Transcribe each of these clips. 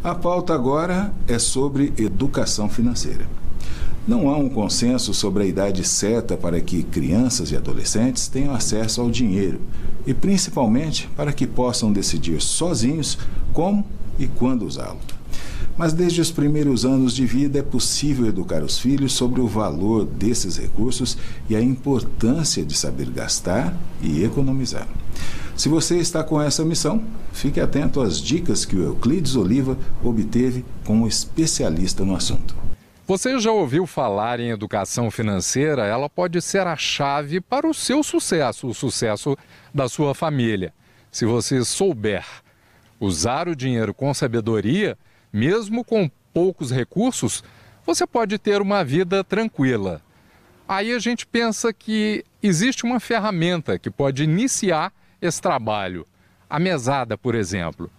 A pauta agora é sobre educação financeira. Não há um consenso sobre a idade certa para que crianças e adolescentes tenham acesso ao dinheiro e, principalmente, para que possam decidir sozinhos como e quando usá-lo. Mas desde os primeiros anos de vida é possível educar os filhos sobre o valor desses recursos e a importância de saber gastar e economizar. Se você está com essa missão, fique atento às dicas que o Euclides Oliva obteve com um especialista no assunto. Você já ouviu falar em educação financeira? Ela pode ser a chave para o seu sucesso, o sucesso da sua família. Se você souber usar o dinheiro com sabedoria, mesmo com poucos recursos, você pode ter uma vida tranquila. Aí a gente pensa que existe uma ferramenta que pode iniciar esse trabalho. A mesada, por exemplo.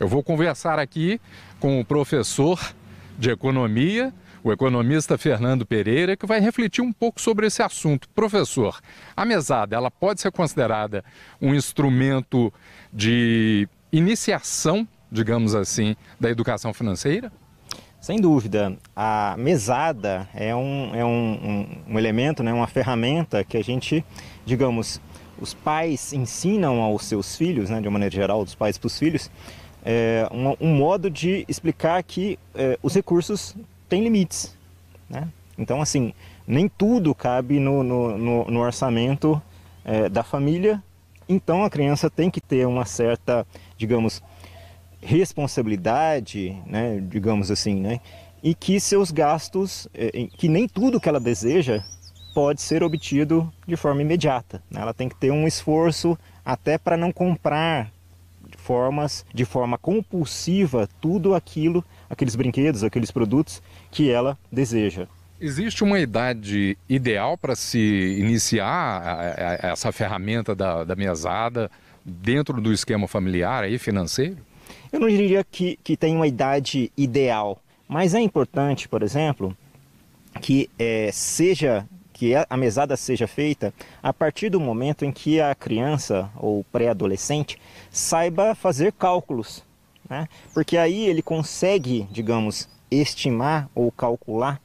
Eu vou conversar aqui com o professor de economia, o economista Fernando Pereira, que vai refletir um pouco sobre esse assunto. Professor, a mesada, ela pode ser considerada um instrumento de iniciação, digamos assim, da educação financeira? Sem dúvida. A mesada é um elemento, né, uma ferramenta que a gente, digamos, os pais ensinam aos seus filhos, né, de uma maneira geral, dos pais para os filhos, um modo de explicar que os recursos têm limites, né? Então, assim, nem tudo cabe no orçamento da família, então a criança tem que ter uma certa, digamos, responsabilidade, né, digamos assim, né, e que seus gastos, que nem tudo que ela deseja pode ser obtido de forma imediata, né? Ela tem que ter um esforço até para não comprar de forma compulsiva tudo aquilo, aqueles brinquedos, aqueles produtos que ela deseja. Existe uma idade ideal para se iniciar essa ferramenta da mesada dentro do esquema familiar aí, financeiro? Eu não diria que tem uma idade ideal, mas é importante, por exemplo, que a mesada seja feita a partir do momento em que a criança ou pré-adolescente saiba fazer cálculos, né? Porque aí ele consegue, digamos, estimar ou calcular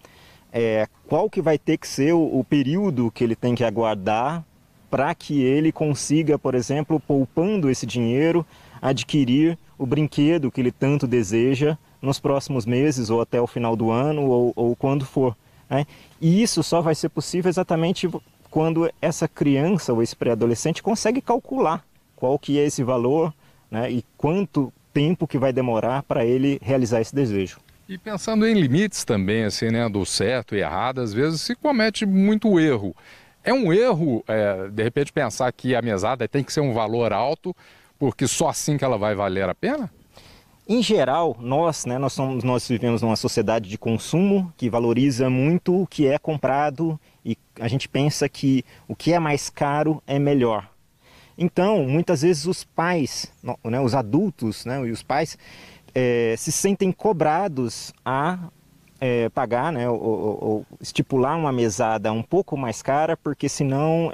qual que vai ter que ser o período que ele tem que aguardar para que ele consiga, por exemplo, poupando esse dinheiro, adquirir o brinquedo que ele tanto deseja nos próximos meses ou até o final do ano ou quando for, né? E isso só vai ser possível exatamente quando essa criança ou esse pré-adolescente consegue calcular qual que é esse valor, né, e quanto tempo que vai demorar para ele realizar esse desejo. E pensando em limites também, assim, né, do certo e errado, às vezes se comete muito erro. É um erro, de repente, pensar que a mesada tem que ser um valor alto, porque só assim que ela vai valer a pena? Em geral, nós vivemos numa sociedade de consumo que valoriza muito o que é comprado e a gente pensa que o que é mais caro é melhor. Então, muitas vezes os pais, né, os adultos, né, e os pais se sentem cobrados a pagar, né, ou estipular uma mesada um pouco mais cara, porque senão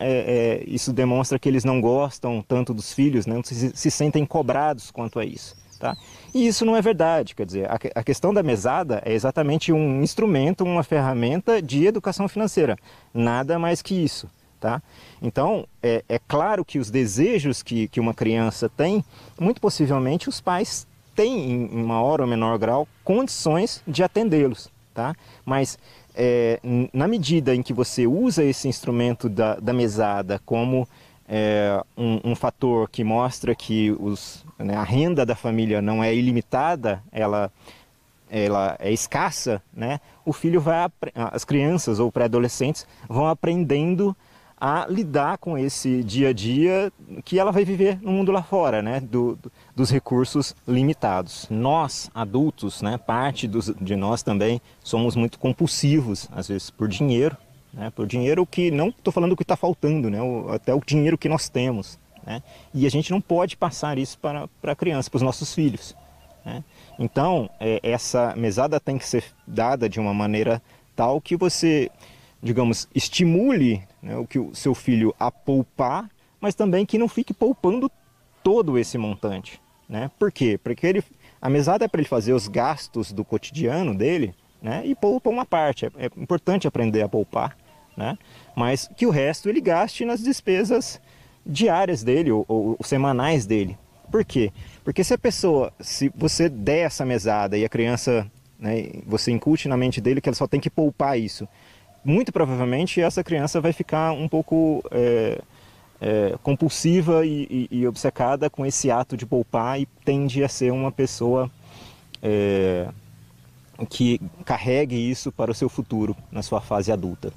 isso demonstra que eles não gostam tanto dos filhos, né, se sentem cobrados quanto a isso. Tá? E isso não é verdade, quer dizer, a questão da mesada é exatamente um instrumento, uma ferramenta de educação financeira, nada mais que isso. Tá? Então, é claro que os desejos que uma criança tem, muito possivelmente os pais têm, em maior ou menor grau, condições de atendê-los. Tá? Mas, na medida em que você usa esse instrumento da mesada como um fator que mostra que a renda da família não é ilimitada, ela é escassa, né? As crianças ou pré-adolescentes vão aprendendo a lidar com esse dia a dia que ela vai viver no mundo lá fora, né? Dos recursos limitados. Nós, adultos, né? Parte de nós também somos muito compulsivos, às vezes por dinheiro, né? Por dinheiro que não estou falando que está faltando, né? Até o dinheiro que nós temos, né? E a gente não pode passar isso para a criança, para os nossos filhos, né? Então, essa mesada tem que ser dada de uma maneira tal que você, digamos, estimule, né, o seu filho a poupar, mas também que não fique poupando todo esse montante, né? Por quê? Porque a mesada é para ele fazer os gastos do cotidiano dele, né? E poupa uma parte. É importante aprender a poupar, né? Mas que o resto ele gaste nas despesas diárias dele ou semanais dele. Por quê? Porque se você der essa mesada e a criança, né, você incute na mente dele que ela só tem que poupar isso, muito provavelmente essa criança vai ficar um pouco compulsiva e obcecada com esse ato de poupar e tende a ser uma pessoa que carregue isso para o seu futuro, na sua fase adulta.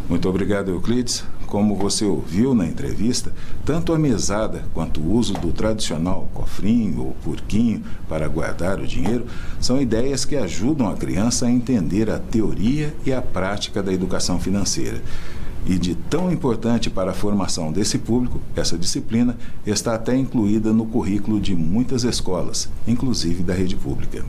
Muito obrigado, Euclides. Como você ouviu na entrevista, tanto a mesada quanto o uso do tradicional cofrinho ou porquinho para guardar o dinheiro são ideias que ajudam a criança a entender a teoria e a prática da educação financeira. E de tão importante para a formação desse público, essa disciplina está até incluída no currículo de muitas escolas, inclusive da rede pública.